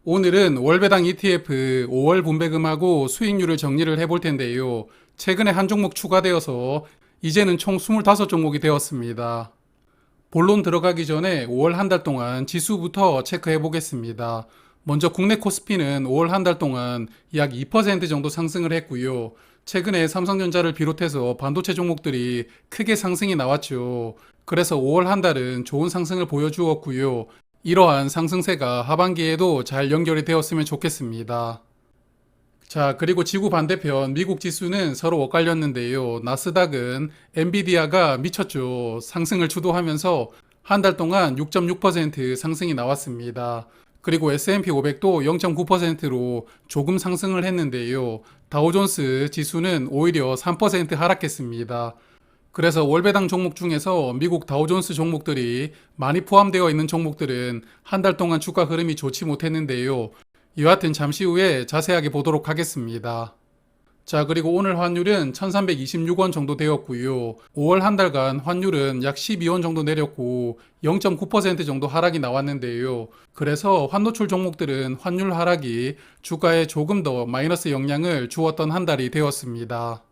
오늘은 월배당 ETF 5월 분배금하고 수익률을 정리를 해볼 텐데요. 최근에 한 종목 추가되어서 이제는 총 25종목이 되었습니다. 본론 들어가기 전에 5월 한 달 동안 지수부터 체크해 보겠습니다. 먼저 국내 코스피는 5월 한 달 동안 약 2% 정도 상승을 했고요. 최근에 삼성전자를 비롯해서 반도체 종목들이 크게 상승이 나왔죠. 그래서 5월 한 달은 좋은 상승을 보여주었고요. 이러한 상승세가 하반기에도 잘 연결이 되었으면 좋겠습니다. 자, 그리고 지구 반대편 미국 지수는 서로 엇갈렸는데요. 나스닥은 엔비디아가 미쳤죠. 상승을 주도하면서 한 달 동안 6.6% 상승이 나왔습니다. 그리고 S&P 500도 0.9%로 조금 상승을 했는데요. 다우존스 지수는 오히려 3% 하락했습니다. 그래서 월배당 종목 중에서 미국 다우존스 종목들이 많이 포함되어 있는 종목들은 한 달 동안 주가 흐름이 좋지 못했는데요. 여하튼 잠시 후에 자세하게 보도록 하겠습니다. 자, 그리고 오늘 환율은 1326원 정도 되었고요. 5월 한 달간 환율은 약 12원 정도 내렸고 0.9% 정도 하락이 나왔는데요. 그래서 환노출 종목들은 환율 하락이 주가에 조금 더 마이너스 영향을 주었던 한 달이 되었습니다.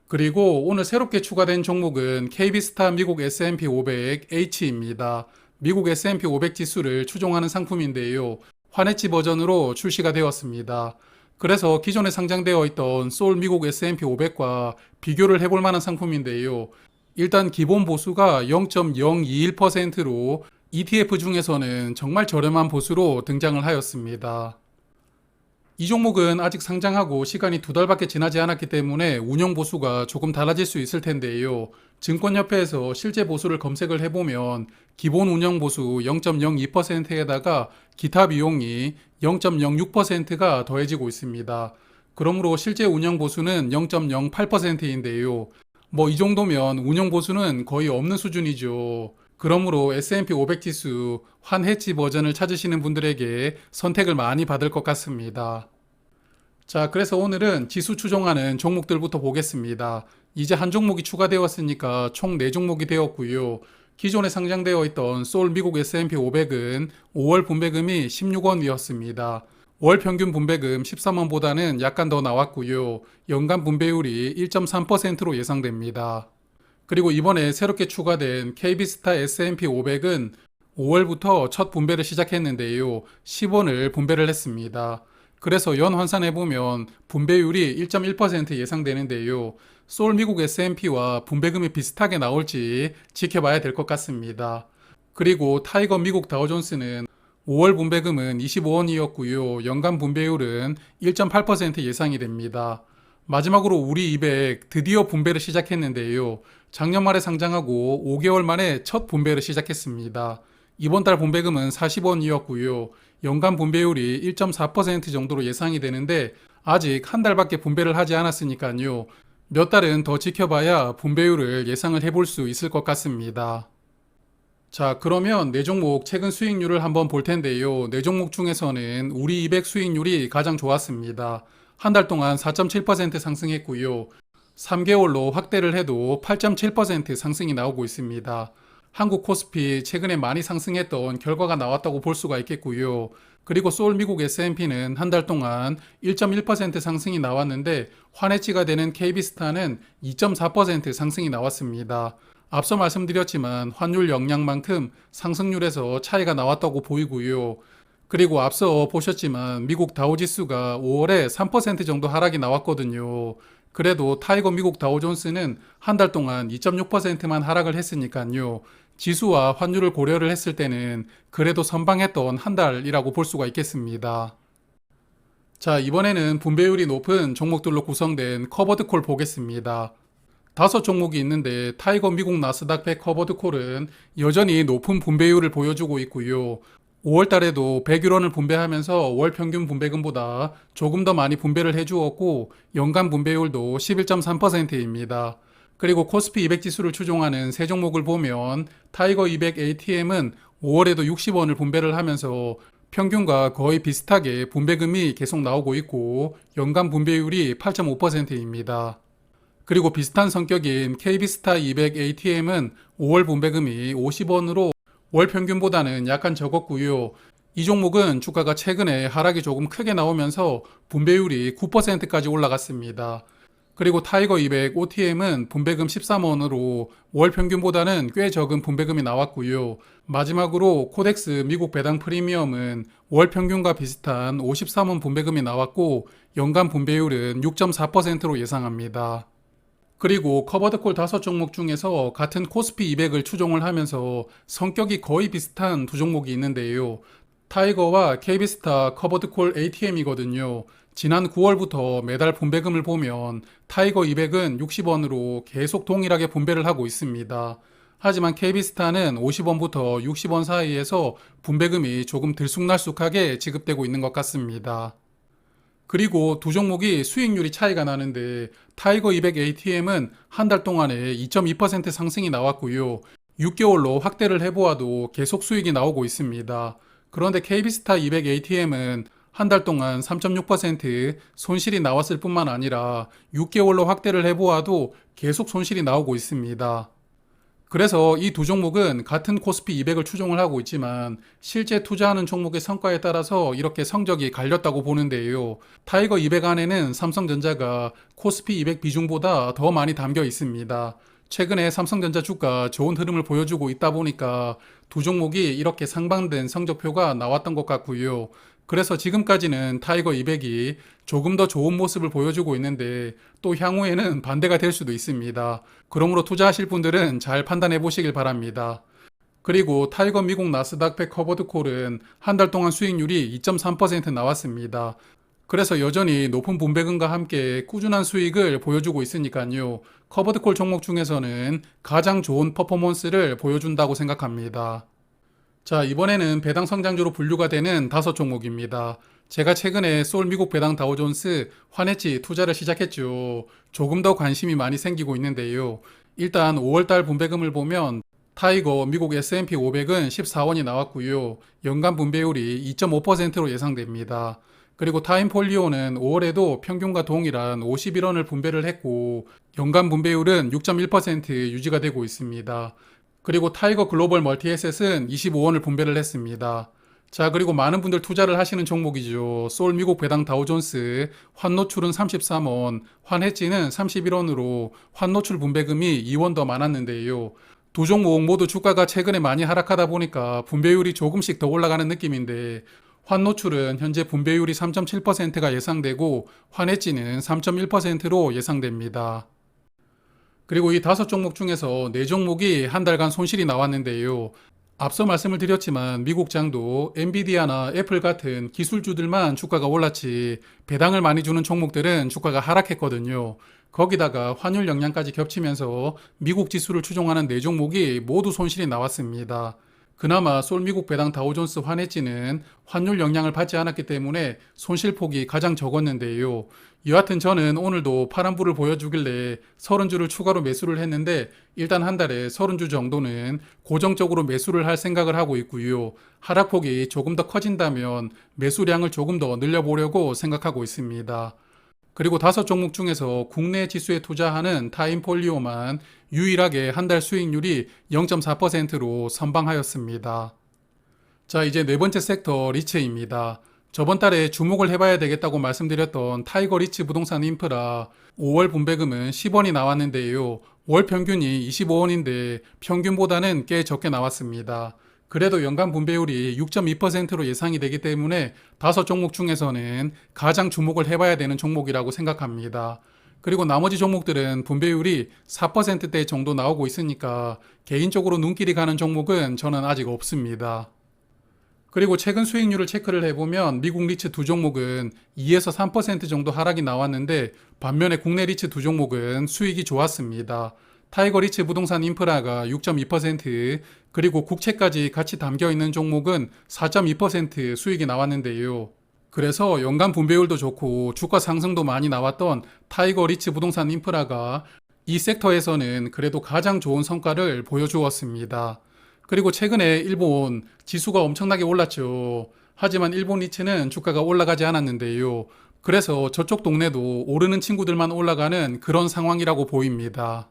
그리고 오늘 새롭게 추가된 종목은 KB스타 미국 S&P 500 H입니다. 미국 S&P 500 지수를 추종하는 상품인데요. 환해지 버전으로 출시가 되었습니다. 그래서 기존에 상장되어 있던 소울 미국 S&P 500과 비교를 해볼 만한 상품인데요. 일단 기본 보수가 0.021%로 ETF 중에서는 정말 저렴한 보수로 등장을 하였습니다. 이 종목은 아직 상장하고 시간이 2달밖에 지나지 않았기 때문에 운영 보수가 조금 달라질 수 있을 텐데요. 증권협회에서 실제 보수를 검색을 해보면 기본 운영 보수 0.02%에다가 기타 비용이 0.06%가 더해지고 있습니다. 그러므로 실제 운영 보수는 0.08%인데요. 뭐 이 정도면 운영 보수는 거의 없는 수준이죠. 그러므로 S&P 500 지수 환해지 버전을 찾으시는 분들에게 선택을 많이 받을 것 같습니다. 자, 그래서 오늘은 지수 추종하는 종목들부터 보겠습니다. 이제 한 종목이 추가되었으니까 총 4종목이 되었고요. 기존에 상장되어 있던 소울 미국 S&P 500은 5월 분배금이 16원이었습니다. 월 평균 분배금 13원보다는 약간 더 나왔고요. 연간 분배율이 1.3%로 예상됩니다. 그리고 이번에 새롭게 추가된 KB스타 S&P 500은 5월부터 첫 분배를 시작했는데요. 10원을 분배를 했습니다. 그래서 연 환산해보면 분배율이 1.1% 예상되는데요. 소울 미국 S&P와 분배금이 비슷하게 나올지 지켜봐야 될 것 같습니다. 그리고 타이거 미국 다우존스는 5월 분배금은 25원이었고요. 연간 분배율은 1.8% 예상이 됩니다. 마지막으로 우리 200 드디어 분배를 시작했는데요. 작년 말에 상장하고 5개월 만에 첫 분배를 시작했습니다. 이번 달 분배금은 40원이었고요. 연간 분배율이 1.4% 정도로 예상이 되는데 아직 한 달밖에 분배를 하지 않았으니까요. 몇 달은 더 지켜봐야 분배율을 예상을 해볼 수 있을 것 같습니다. 자, 그러면 4종목 최근 수익률을 한번 볼 텐데요. 4종목 중에서는 우리 200 수익률이 가장 좋았습니다. 한 달 동안 4.7% 상승했고요. 3개월로 확대를 해도 8.7% 상승이 나오고 있습니다. 한국 코스피 최근에 많이 상승했던 결과가 나왔다고 볼 수가 있겠고요. 그리고 소울 미국 S&P는 한 달 동안 1.1% 상승이 나왔는데 환해지가 되는 KB스타는 2.4% 상승이 나왔습니다. 앞서 말씀드렸지만 환율 영향만큼 상승률에서 차이가 나왔다고 보이고요. 그리고 앞서 보셨지만 미국 다우지수가 5월에 3% 정도 하락이 나왔거든요. 그래도 타이거 미국 다우존스는 한 달 동안 2.6%만 하락을 했으니까요. 지수와 환율을 고려를 했을 때는 그래도 선방했던 한 달이라고 볼 수가 있겠습니다. 자, 이번에는 분배율이 높은 종목들로 구성된 커버드콜 보겠습니다. 5종목이 있는데 타이거 미국 나스닥 100 커버드콜은 여전히 높은 분배율을 보여주고 있고요. 5월 달에도 101원을 분배하면서 월 평균 분배금보다 조금 더 많이 분배를 해주었고 연간 분배율도 11.3%입니다. 그리고 코스피 200 지수를 추종하는 세 종목을 보면 타이거 200 ATM은 5월에도 60원을 분배를 하면서 평균과 거의 비슷하게 분배금이 계속 나오고 있고 연간 분배율이 8.5%입니다. 그리고 비슷한 성격인 KB스타 200 ATM은 5월 분배금이 50원으로 월 평균보다는 약간 적었고요. 이 종목은 주가가 최근에 하락이 조금 크게 나오면서 분배율이 9%까지 올라갔습니다. 그리고 타이거 200 OTM은 분배금 13원으로 월 평균보다는 꽤 적은 분배금이 나왔고요. 마지막으로 코덱스 미국 배당 프리미엄은 월 평균과 비슷한 53원 분배금이 나왔고 연간 분배율은 6.4%로 예상합니다. 그리고 커버드콜 5종목 중에서 같은 코스피 200을 추종을 하면서 성격이 거의 비슷한 두 종목이 있는데요. 타이거와 KB스타 커버드콜 ATM이거든요. 지난 9월부터 매달 분배금을 보면 타이거 200은 60원으로 계속 동일하게 분배를 하고 있습니다. 하지만 KB스타는 50원부터 60원 사이에서 분배금이 조금 들쑥날쑥하게 지급되고 있는 것 같습니다. 그리고 두 종목이 수익률이 차이가 나는데 타이거 200 ATM은 한 달 동안에 2.2% 상승이 나왔고요. 6개월로 확대를 해보아도 계속 수익이 나오고 있습니다. 그런데 KB스타 200 ATM은 한 달 동안 3.6% 손실이 나왔을 뿐만 아니라 6개월로 확대를 해보아도 계속 손실이 나오고 있습니다. 그래서 이 두 종목은 같은 코스피 200을 추종을 하고 있지만 실제 투자하는 종목의 성과에 따라서 이렇게 성적이 갈렸다고 보는데요. 타이거 200 안에는 삼성전자가 코스피 200 비중보다 더 많이 담겨 있습니다. 최근에 삼성전자 주가 좋은 흐름을 보여주고 있다 보니까 두 종목이 이렇게 상반된 성적표가 나왔던 것 같고요. 그래서 지금까지는 타이거 200이 조금 더 좋은 모습을 보여주고 있는데 또 향후에는 반대가 될 수도 있습니다. 그러므로 투자하실 분들은 잘 판단해 보시길 바랍니다. 그리고 타이거 미국 나스닥 100 커버드콜은 한 달 동안 수익률이 2.3% 나왔습니다. 그래서 여전히 높은 분배금과 함께 꾸준한 수익을 보여주고 있으니까요. 커버드콜 종목 중에서는 가장 좋은 퍼포먼스를 보여준다고 생각합니다. 자, 이번에는 배당 성장주로 분류가 되는 5종목입니다. 제가 최근에 솔 미국 배당 다우존스 환해지 투자를 시작했죠. 조금 더 관심이 많이 생기고 있는데요. 일단 5월달 분배금을 보면 타이거 미국 S&P 500은 14원이 나왔고요. 연간 분배율이 2.5%로 예상됩니다. 그리고 타임폴리오는 5월에도 평균과 동일한 51원을 분배를 했고 연간 분배율은 6.1% 유지가 되고 있습니다. 그리고 타이거 글로벌 멀티에셋은 25원을 분배를 했습니다. 자, 그리고 많은 분들 투자를 하시는 종목이죠. 솔 미국 배당 다우존스 환노출은 33원, 환해지는 31원으로 환노출 분배금이 2원 더 많았는데요. 두 종목 모두 주가가 최근에 많이 하락하다 보니까 분배율이 조금씩 더 올라가는 느낌인데 환노출은 현재 분배율이 3.7%가 예상되고 환해지는 3.1%로 예상됩니다. 그리고 이 5종목 중에서 4종목이 한 달간 손실이 나왔는데요. 앞서 말씀을 드렸지만 미국장도 엔비디아나 애플 같은 기술주들만 주가가 올랐지 배당을 많이 주는 종목들은 주가가 하락했거든요. 거기다가 환율 영향까지 겹치면서 미국 지수를 추종하는 4종목이 모두 손실이 나왔습니다. 그나마 솔 미국 배당 다우존스 환해지는 환율 영향을 받지 않았기 때문에 손실폭이 가장 적었는데요. 여하튼 저는 오늘도 파란불을 보여주길래 30주를 추가로 매수를 했는데 일단 한 달에 30주 정도는 고정적으로 매수를 할 생각을 하고 있고요. 하락폭이 조금 더 커진다면 매수량을 조금 더 늘려보려고 생각하고 있습니다. 그리고 5종목 중에서 국내 지수에 투자하는 타임폴리오만 유일하게 한 달 수익률이 0.4%로 선방하였습니다. 자, 이제 네 번째 섹터 리츠입니다. 저번 달에 주목을 해봐야 되겠다고 말씀드렸던 타이거 리츠 부동산 인프라 5월 분배금은 10원이 나왔는데요. 월 평균이 25원인데 평균보다는 꽤 적게 나왔습니다. 그래도 연간 분배율이 6.2%로 예상이 되기 때문에 5종목 중에서는 가장 주목을 해봐야 되는 종목이라고 생각합니다. 그리고 나머지 종목들은 분배율이 4%대 정도 나오고 있으니까 개인적으로 눈길이 가는 종목은 저는 아직 없습니다. 그리고 최근 수익률을 체크를 해보면 미국 리츠 두 종목은 2에서 3% 정도 하락이 나왔는데 반면에 국내 리츠 두 종목은 수익이 좋았습니다. 타이거 리츠 부동산 인프라가 6.2%, 그리고 국채까지 같이 담겨 있는 종목은 4.2% 수익이 나왔는데요. 그래서 연간 분배율도 좋고 주가 상승도 많이 나왔던 타이거 리츠 부동산 인프라가 이 섹터에서는 그래도 가장 좋은 성과를 보여주었습니다. 그리고 최근에 일본 지수가 엄청나게 올랐죠. 하지만 일본 리츠는 주가가 올라가지 않았는데요. 그래서 저쪽 동네도 오르는 친구들만 올라가는 그런 상황이라고 보입니다.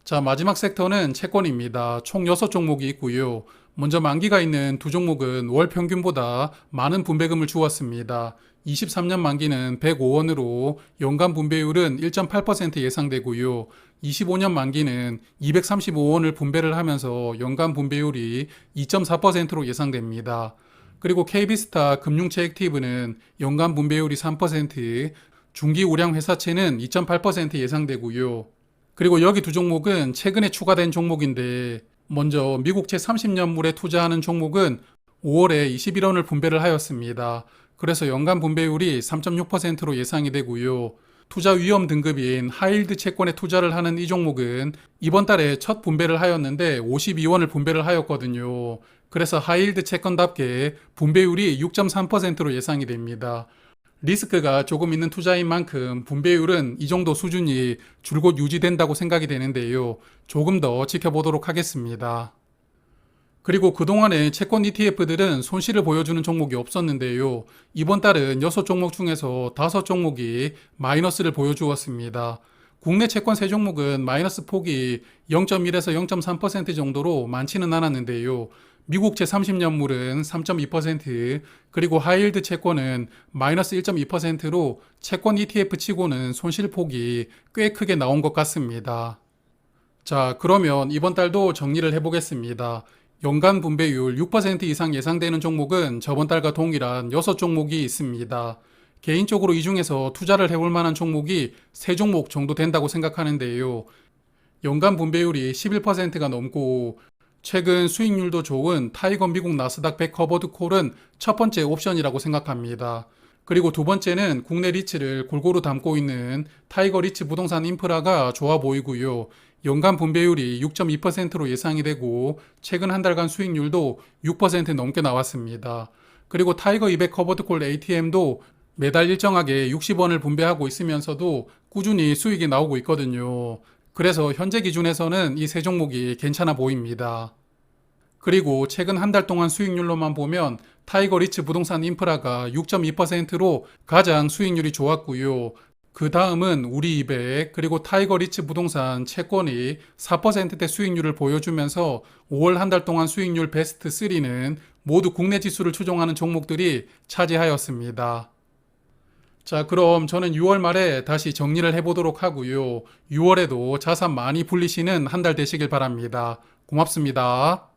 자, 마지막 섹터는 채권입니다. 총 6종목이 있고요. 먼저 만기가 있는 두 종목은 월 평균보다 많은 분배금을 주었습니다. 23년 만기는 105원으로 연간 분배율은 1.8% 예상되고요. 25년 만기는 235원을 분배를 하면서 연간 분배율이 2.4%로 예상됩니다. 그리고 KB스타 금융채 액티브는 연간 분배율이 3%, 중기 우량 회사채는 2.8% 예상되고요. 그리고 여기 두 종목은 최근에 추가된 종목인데 먼저 미국채 30년물에 투자하는 종목은 5월에 21원을 분배를 하였습니다. 그래서 연간 분배율이 3.6%로 예상이 되고요. 투자 위험 등급인 하이힐드 채권에 투자를 하는 이 종목은 이번 달에 첫 분배를 하였는데 52원을 분배를 하였거든요. 그래서 하이힐드 채권답게 분배율이 6.3%로 예상이 됩니다. 리스크가 조금 있는 투자인 만큼 분배율은 이 정도 수준이 줄곧 유지된다고 생각이 되는데요. 조금 더 지켜보도록 하겠습니다. 그리고 그동안에 채권 ETF들은 손실을 보여주는 종목이 없었는데요. 이번 달은 6종목 중에서 5종목이 마이너스를 보여주었습니다. 국내 채권 3종목은 마이너스 폭이 0.1에서 0.3% 정도로 많지는 않았는데요. 미국채 30년물은 3.2%, 그리고 하이힐드 채권은 마이너스 1.2%로 채권 ETF 치고는 손실폭이 꽤 크게 나온 것 같습니다. 자, 그러면 이번 달도 정리를 해보겠습니다. 연간 분배율 6% 이상 예상되는 종목은 저번 달과 동일한 6종목이 있습니다. 개인적으로 이 중에서 투자를 해볼 만한 종목이 3종목 정도 된다고 생각하는데요. 연간 분배율이 11%가 넘고 최근 수익률도 좋은 타이거 미국 나스닥 100 커버드 콜은 첫 번째 옵션이라고 생각합니다. 그리고 두 번째는 국내 리츠를 골고루 담고 있는 타이거 리츠 부동산 인프라가 좋아 보이고요. 연간 분배율이 6.2%로 예상이 되고 최근 한 달간 수익률도 6% 넘게 나왔습니다. 그리고 타이거 200 커버드 콜 ATM도 매달 일정하게 60원을 분배하고 있으면서도 꾸준히 수익이 나오고 있거든요. 그래서 현재 기준에서는 이 세 종목이 괜찮아 보입니다. 그리고 최근 한 달 동안 수익률로만 보면 타이거 리츠 부동산 인프라가 6.2%로 가장 수익률이 좋았고요. 그 다음은 우리 200 그리고 타이거 리츠 부동산 채권이 4%대 수익률을 보여주면서 5월 한 달 동안 수익률 베스트 3는 모두 국내 지수를 추종하는 종목들이 차지하였습니다. 자, 그럼 저는 6월 말에 다시 정리를 해보도록 하고요. 6월에도 자산 많이 불리시는 한 달 되시길 바랍니다. 고맙습니다.